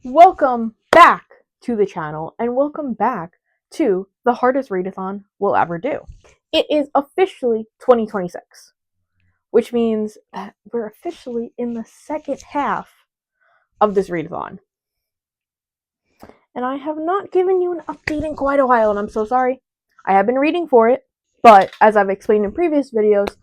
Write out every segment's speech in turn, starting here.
Welcome back to the channel and welcome back to the hardest readathon we'll ever do. It is officially 2026, which means that we're officially in the second half of this readathon. And I have not given you an update in quite a while, and I'm so sorry. I have been reading for it, but as I've explained in previous videos,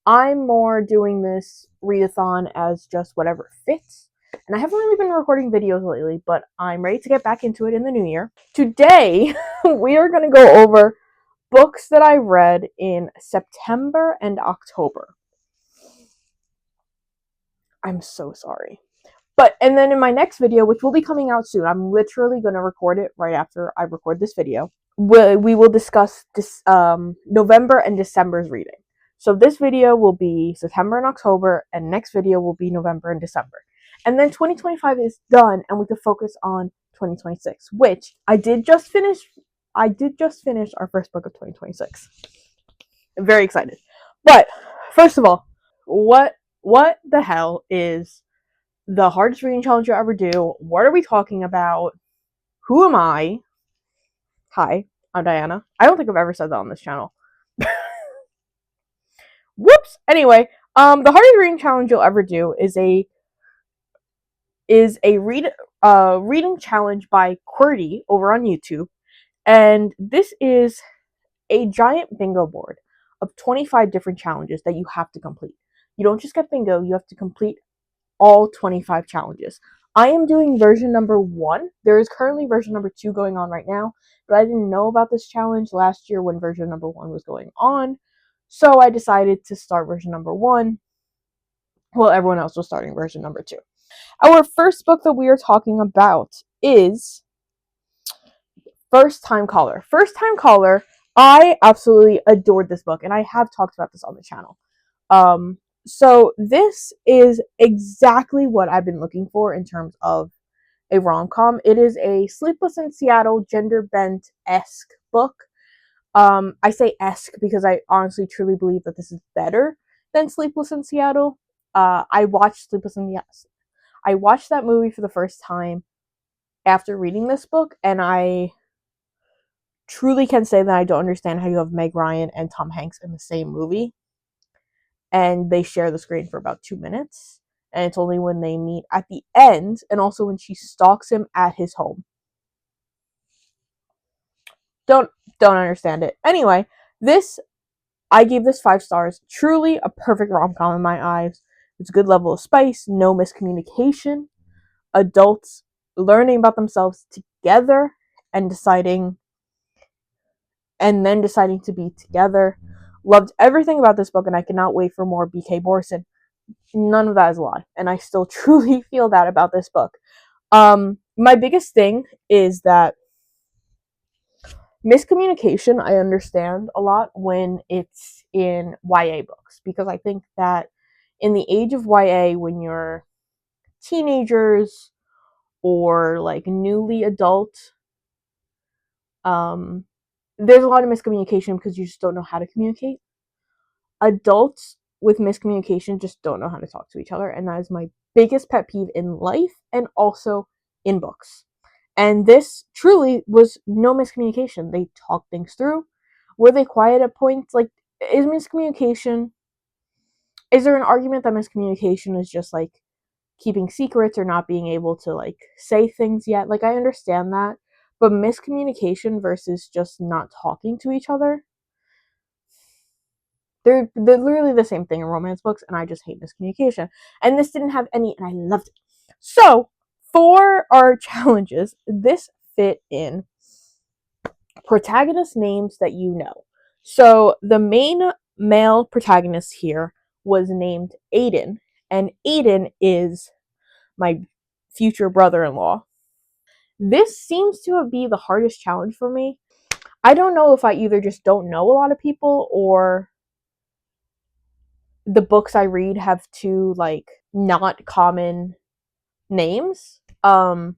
I'm more doing this readathon as just whatever fits. And I haven't really been recording videos lately, but I'm ready to get back into it in the new year. Today, we are going to go over books that I read in September and October. I'm so sorry. And then in my next video, which will be coming out soon, I'm literally going to record it right after I record this video. We will discuss this November and December's reading. So this video will be September and October, and next video will be November and December. And then 2025 is done, and we can focus on 2026, which I did just finish our first book of 2026. I'm very excited. But first of all, what the hell is the hardest reading challenge you'll ever do? What are we talking about? Who am I? Hi, I'm Diana. I don't think I've ever said that on this channel. Whoops. Anyway, the hardest reading challenge you'll ever do is a reading challenge by QWERTY over on YouTube, and this is a giant bingo board of 25 different challenges that you have to complete. You don't just get bingo; you have to complete all 25 challenges. I am doing version number 1. There is currently version number 2 going on right now, but I didn't know about this challenge last year when version number 1 was going on, so I decided to start version number 1 while everyone else was starting version number 2. Our first book that we are talking about is First Time Caller. First Time Caller, I absolutely adored this book, and I have talked about this on the channel. So this is exactly what I've been looking for in terms of a rom-com. It is a Sleepless in Seattle gender-bent-esque book. I say esque because I honestly truly believe that this is better than Sleepless in Seattle. I watched that movie for the first time after reading this book, and I truly can say that I don't understand how you have Meg Ryan and Tom Hanks in the same movie, and they share the screen for about 2 minutes, and it's only when they meet at the end, and also when she stalks him at his home. Don't understand it. Anyway, I gave this 5 stars. Truly a perfect rom-com in my eyes. It's a good level of spice, no miscommunication, adults learning about themselves together and then deciding to be together. Loved everything about this book, and I cannot wait for more BK Borson. None of that is a lie, and I still truly feel that about this book. My biggest thing is that miscommunication I understand a lot when it's in YA books, because I think that in the age of YA, when you're teenagers or like newly adult, there's a lot of miscommunication because you just don't know how to communicate. Adults with miscommunication just don't know how to talk to each other, and that is my biggest pet peeve in life and also in books. And this truly was no miscommunication. They talked things through. Were they quiet at points? Like, is there an argument that miscommunication is just like keeping secrets or not being able to like say things yet? Like, I understand that, but miscommunication versus just not talking to each other, they're literally the same thing in romance books, and I just hate miscommunication. And this didn't have any, and I loved it. So for our challenges, this fit in protagonist names that you know. So the main male protagonist here was named Aiden, and Aiden is my future brother-in-law. This seems to be the hardest challenge for me. I don't know if I either just don't know a lot of people, or the books I read have too like not common names. I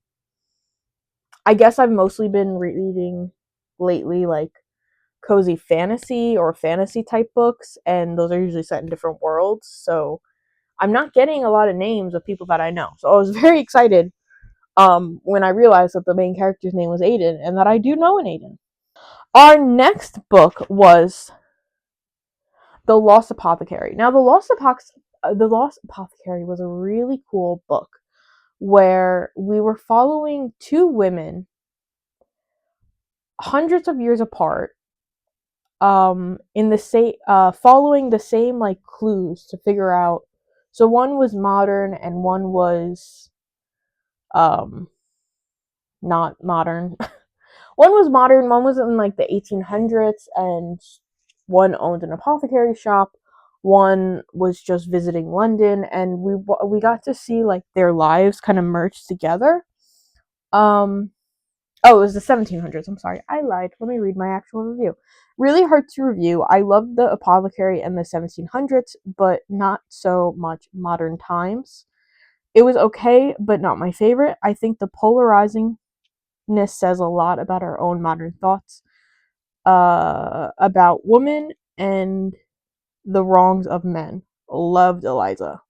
guess I've mostly been reading lately like cozy fantasy or fantasy type books, and those are usually set in different worlds, so I'm not getting a lot of names of people that I know. So I was very excited when I realized that the main character's name was Aiden and that I do know an Aiden. Our next book was The Lost Apothecary. Now, The Lost Apothecary was a really cool book where we were following two women hundreds of years apart, in the same following the same like clues to figure out. So one was modern and one was um not modern. One was modern, one was in like the 1800s, and one owned an apothecary shop. One was just visiting London, and we got to see like their lives kind of merged together. Um, oh, it was the 1700s. I'm sorry, I lied. Let me read my actual review. Really hard to review. I love the apothecary and the 1700s, but not so much modern times. It was okay, but not my favorite. I think the polarizing says a lot about our own modern thoughts about women and the wrongs of men. Loved Eliza.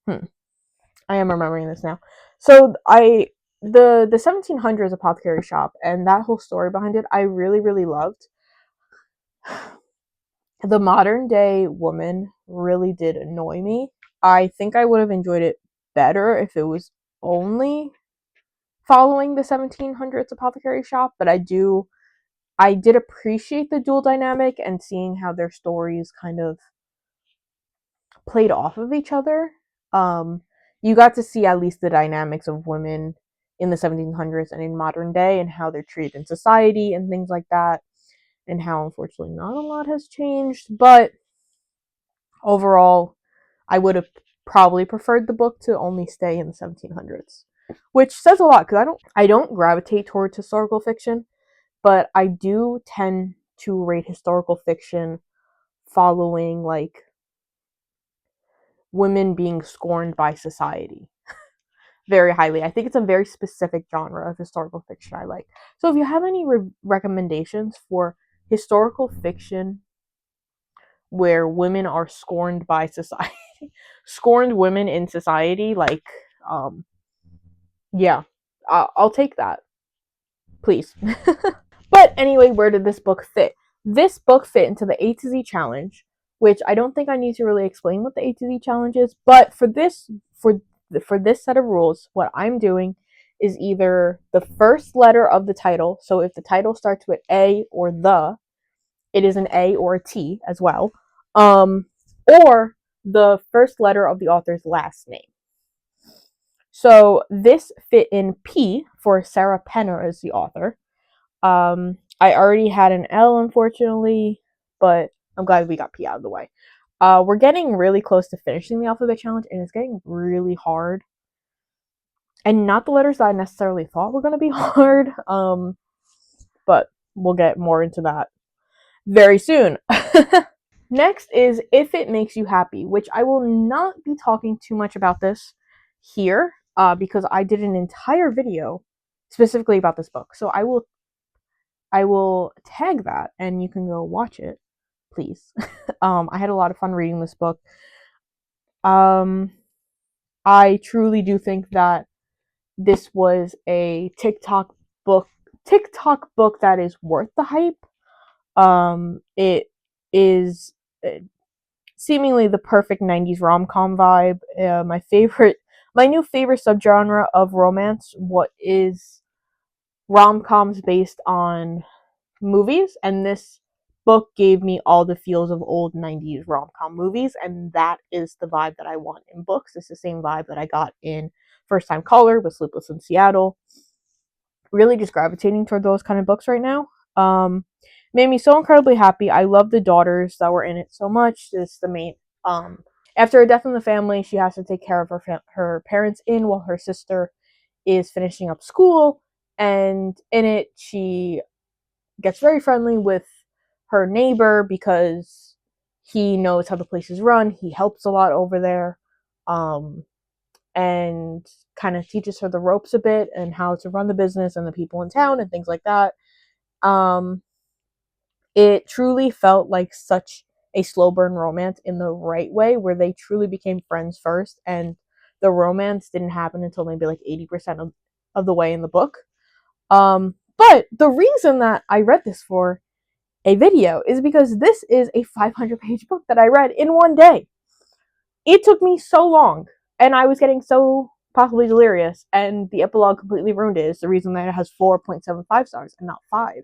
I am remembering this now. So the 1700s apothecary shop and that whole story behind it, I really really loved. The modern day woman really did annoy me. I think I would have enjoyed it better if it was only following the 1700s apothecary shop, but I did appreciate the dual dynamic and seeing how their stories kind of played off of each other. You got to see at least the dynamics of women in the 1700s and in modern day and how they're treated in society and things like that, and how unfortunately not a lot has changed. But overall, I would have probably preferred the book to only stay in the 1700s, which says a lot because I don't gravitate towards historical fiction, but I do tend to rate historical fiction following like women being scorned by society very highly. I think it's a very specific genre of historical fiction I like. So if you have any recommendations for historical fiction where women are scorned by society, scorned women in society, like, yeah, I'll take that, please. But anyway, where did this book fit? This book fit into the A to Z challenge, which I don't think I need to really explain what the A to Z challenge is. But for this set of rules, what I'm doing is either the first letter of the title. So if the title starts with A or the, it is an A or a T as well. Or the first letter of the author's last name. So this fit in P for Sarah Penner as the author. I already had an L, unfortunately, but I'm glad we got P out of the way. We're getting really close to finishing the alphabet challenge, and it's getting really hard. And not the letters that I necessarily thought were going to be hard, but we'll get more into that very soon. Next is If It Makes You Happy, which I will not be talking too much about this here, because I did an entire video specifically about this book. So I will tag that and you can go watch it, please. I had a lot of fun reading this book. I truly do think that this was a TikTok book that is worth the hype. It is seemingly the perfect 90s rom-com vibe. My new favorite subgenre of romance, what is rom-coms based on movies, and this book gave me all the feels of old 90s rom-com movies, and that is the vibe that I want in books. It's the same vibe that I got in First Time Caller with Sleepless in Seattle. Really just gravitating toward those kind of books right now. Made me so incredibly happy. I love the daughters that were in it so much. This is the main after a death in the family, she has to take care of her parents while her sister is finishing up school, and in it she gets very friendly with her neighbor because he knows how the place is run. He helps a lot over there, and kind of teaches her the ropes a bit and how to run the business and the people in town and things like that. It truly felt like such a slow burn romance in the right way, where they truly became friends first, and the romance didn't happen until maybe like 80% of of the way in the book. But the reason that I read this for a video is because this is a 500-page book that I read in one day. It took me so long, and I was getting so possibly delirious, and the epilogue completely ruined it. It's the reason that it has 4.75 stars and not 5,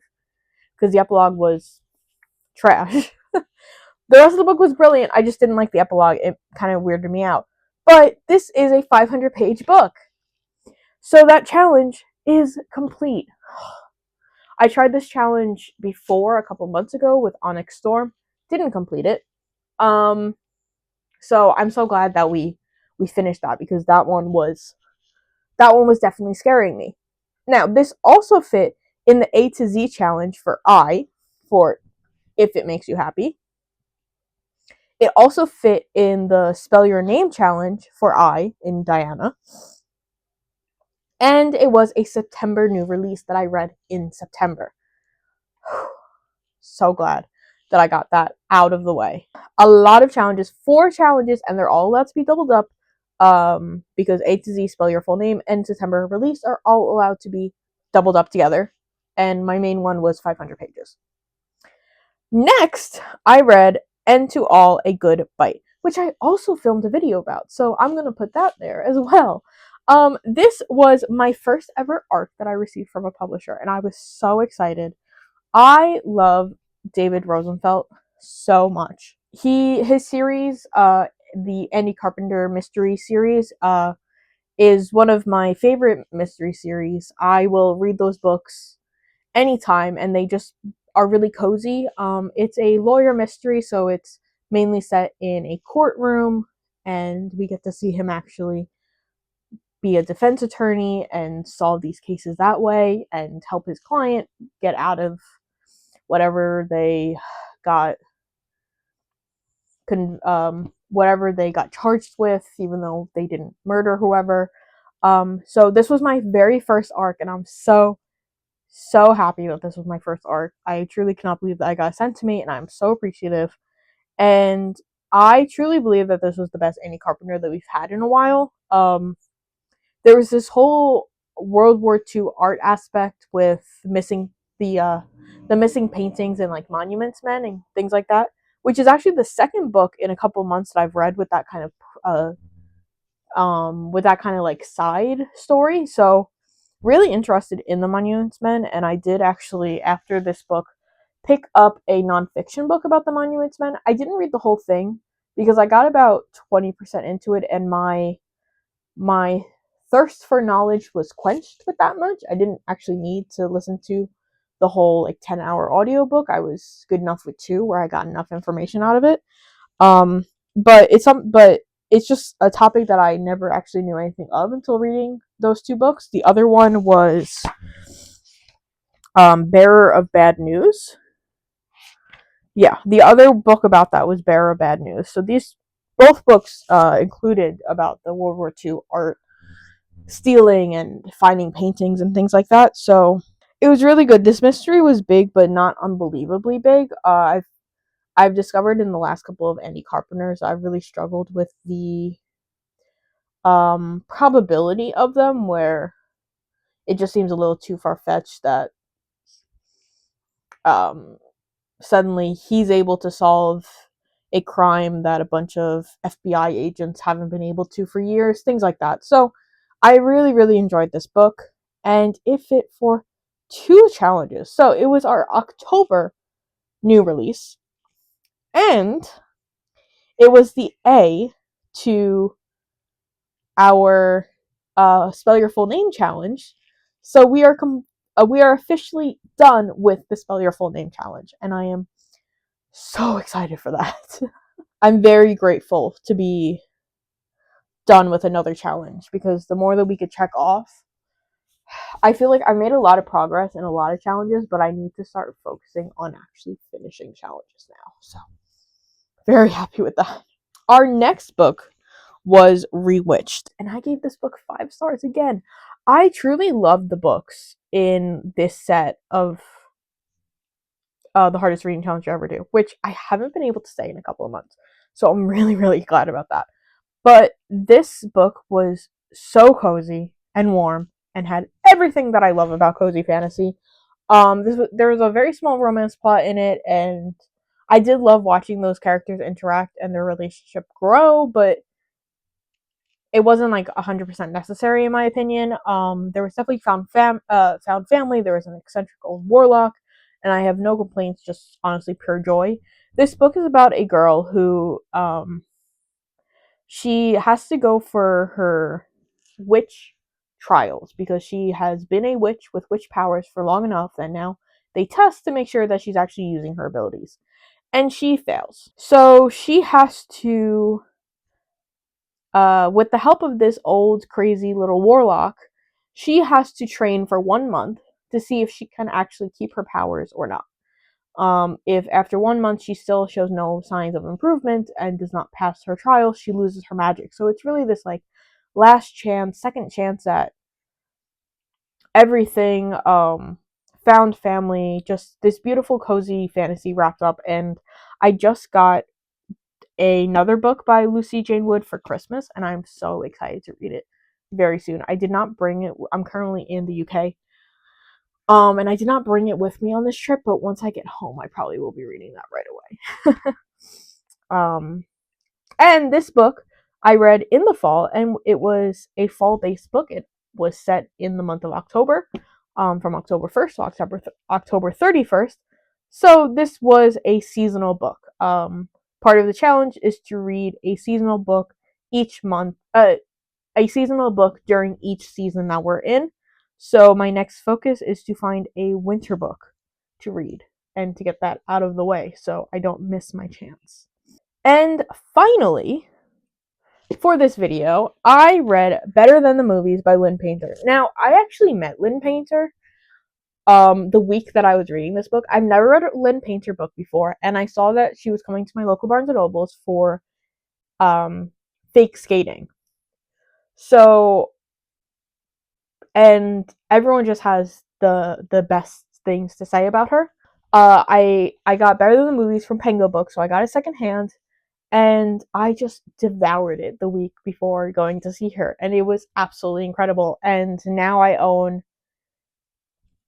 because the epilogue was trash. The rest of the book was brilliant. I just didn't like the epilogue. It kind of weirded me out. But this is a 500-page book. So that challenge is complete. I tried this challenge before a couple months ago with Onyx Storm. Didn't complete it. So I'm so glad that we finished that, because that one was definitely scaring me. Now, this also fit in the A to Z challenge for If It Makes You Happy. It also fit in the Spell Your Name challenge for in Diana. And it was a September new release that I read in September. So glad that I got that out of the way. A lot of challenges, 4 challenges, and they're all allowed to be doubled up, because A to Z, Spell Your Full Name, and September release are all allowed to be doubled up together. And my main one was 500 pages. Next, I read End to All, A Good Bite, which I also filmed a video about, so I'm going to put that there as well. This was my first ever ARC that I received from a publisher, and I was so excited. I love David Rosenfeld so much. His series, the Andy Carpenter mystery series, is one of my favorite mystery series. I will read those books anytime, and they just are really cozy. It's a lawyer mystery, so it's mainly set in a courtroom, and we get to see him actually be a defense attorney and solve these cases that way and help his client get out of whatever they got charged with, even though they didn't murder whoever. So this was my very first ARC, and I'm so happy that this was my first ARC. I truly cannot believe that I got sent to me, and I'm so appreciative. And I truly believe that this was the best Andy Carpenter that we've had in a while. There was this whole World War II art aspect with missing the missing paintings and like Monuments Men and things like that, which is actually the second book in a couple months that I've read with that kind of like side story. So really interested in the Monuments Men, and I did actually, after this book, pick up a nonfiction book about the Monuments Men. I didn't read the whole thing because I got about 20% into it, and my thirst for knowledge was quenched with that much. I didn't actually need to listen to the whole like 10-hour audiobook. I was good enough with 2 where I got enough information out of it. But it's just a topic that I never actually knew anything of until reading those 2 books. The other one was Bearer of Bad News. Yeah, the other book about that was Bearer of Bad News. So these both books included about the World War II art stealing and finding paintings and things like that. So it was really good. This mystery was big, but not unbelievably big. I've discovered in the last couple of Andy Carpenters, I've really struggled with the probability of them, where it just seems a little too far-fetched that suddenly he's able to solve a crime that a bunch of FBI agents haven't been able to for years, things like that. So I really, really enjoyed this book, and it fit for 2 challenges. So it was our October new release, and it was the A to our Spell Your Full Name challenge. So we are officially done with the Spell Your Full Name challenge, and I am so excited for that. I'm very grateful to be done with another challenge, because the more that we could check off, I feel like I've made a lot of progress in a lot of challenges, but I need to start focusing on actually finishing challenges now. So very happy with that. Our next book was Rewitched, and I gave this book 5 stars again. I truly love the books in this set of the hardest reading challenge you ever do, which I haven't been able to say in a couple of months. So I'm really, really glad about that. But this book was so cozy and warm and had everything that I love about cozy fantasy. There was a very small romance plot in it, and I did love watching those characters interact and their relationship grow, but it wasn't like 100% necessary in my opinion. There was definitely found family. There was an eccentric old warlock, and I have no complaints. Just honestly pure joy. This book is about a girl who she has to go for her witch trials because she has been a witch with witch powers for long enough that now they test to make sure that she's actually using her abilities. And she fails. So she has to, with the help of this old crazy little warlock, she has to train for 1 month to see if she can actually keep her powers or not. If after 1 month she still shows no signs of improvement and does not pass her trial, she loses her magic. So it's really this like last chance, second chance at everything. Found family, just this beautiful cozy fantasy wrapped up. And I just got another book by Lucy Jane Wood for Christmas, and I'm so excited to read it very soon. I did not bring it. I'm currently in the UK. And I did not bring it with me on this trip, but once I get home, I probably will be reading that right away. And this book I read in the fall, and it was a fall-based book. It was set in the month of October, from October 1st to October 31st. So this was a seasonal book. Part of the challenge is to read a seasonal book each month, a seasonal book during each season that we're in. So my next focus is to find a winter book to read and to get that out of the way so I don't miss my chance. And finally, for this video, I read Better Than the Movies by Lynn Painter. Now, I actually met Lynn Painter the week that I was reading this book. I've never read a Lynn Painter book before, and I saw that she was coming to my local Barnes and Nobles for fake skating. So, and everyone just has the best things to say about her. I got Better Than the Movies from Penguin Books, so I got it secondhand, and I just devoured it the week before going to see her, and it was absolutely incredible. And now I own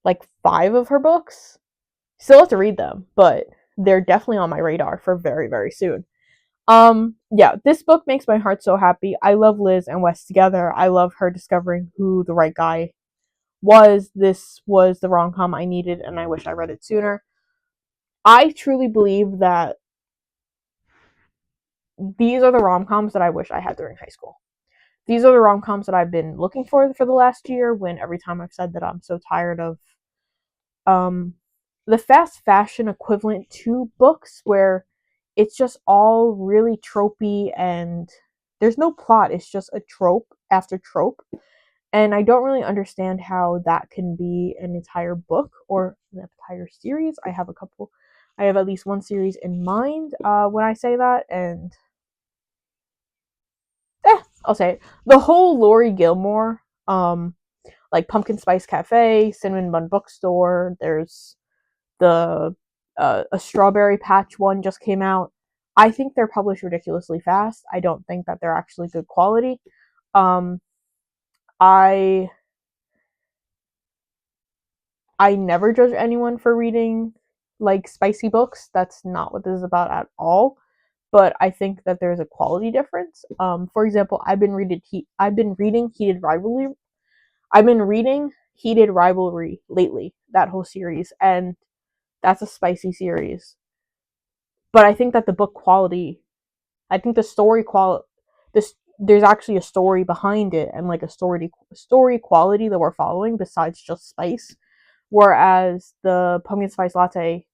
like 5 of her books. Still have to read them, but they're definitely on my radar for very, very soon. Yeah, this book makes my heart so happy. I love Liz and Wes together. I love her discovering who the right guy was. This was the rom-com I needed, and I wish I read it sooner. I truly believe that these are the rom-coms that I wish I had during high school. These are the rom-coms that I've been looking for the last year, when every time I've said that I'm so tired of um the fast fashion equivalent to books where it's just all really tropey and there's no plot. It's just a trope after trope. And I don't really understand how that can be an entire book or an entire series. I have at least one series in mind when I say that, and I'll say it. The whole Lori Gilmore, like Pumpkin Spice Cafe, Cinnamon Bun Bookstore, there's the a Strawberry Patch one just came out. I think they're published ridiculously fast. I don't think that they're actually good quality. Um, I I never judge anyone for reading like spicy books. That's not what this is about at all. But I think that there's a quality difference. For example, I've been reading Heated Rivalry. I've been reading Heated Rivalry lately, that whole series, and that's a spicy series. But I think that the book quality, I think the story quality, this there's actually a story behind it and like a story quality that we're following besides just spice. Whereas the pumpkin spice latte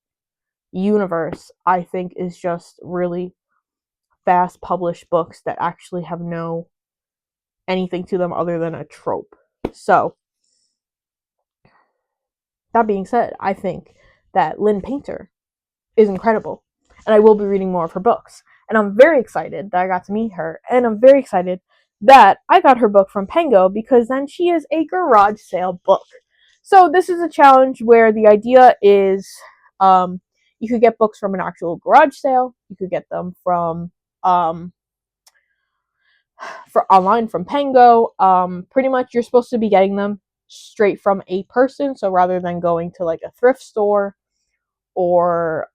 universe, I think, is just really fast published books that actually have no anything to them other than a trope. So, that being said, I think that Lynn Painter is incredible, and I will be reading more of her books. And I'm very excited that I got to meet her, and I'm very excited that I got her book from Pengo because then she is a garage sale book. So this is a challenge where the idea is you could get books from an actual garage sale, you could get them from um, for online from Pengo. Pretty much you're supposed to be getting them straight from a person. So rather than going to like a thrift store or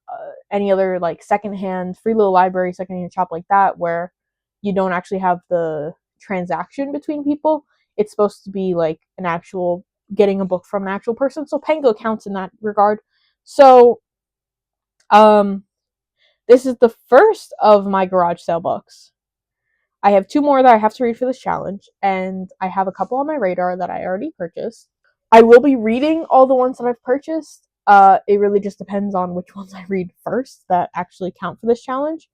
any other like secondhand free little library, secondhand shop like that, where you don't actually have the transaction between people, it's supposed to be like an actual getting a book from an actual person. So Pengo counts in that regard. So this is the first of my garage sale books. I have 2 more that I have to read for this challenge, and I have a couple on my radar that I already purchased. I will be reading all the ones that I've purchased. It really just depends on which ones I read first that actually count for this challenge.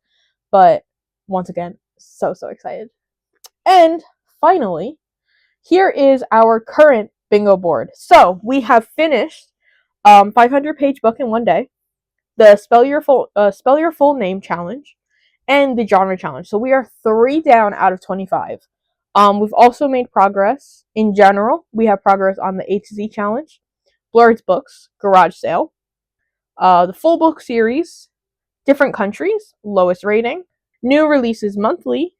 But once again, so excited. And finally, here is our current bingo board. So we have finished 500-page book in one day, the spell your full name challenge, and the genre challenge. So we are 3 down out of 25. We've also made progress in general. We have progress on the A to Z challenge, Blurred's books, garage sale, the full book series, different countries, lowest rating, new releases monthly,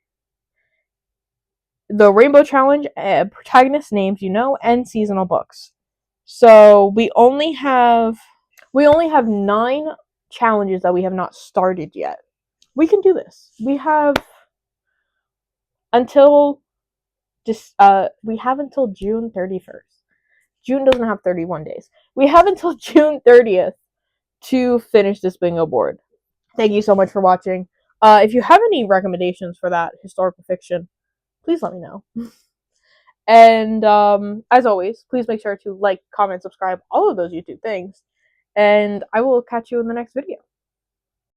the rainbow challenge, protagonist names and seasonal books. So we only have 9 challenges that we have not started yet. We can do this. We have until June 31st. June doesn't have 31 days. We have until June 30th to finish this bingo board. Thank you so much for watching. If you have any recommendations for that historical fiction, please let me know. And as always, please make sure to like, comment, subscribe, all of those YouTube things. And I will catch you in the next video.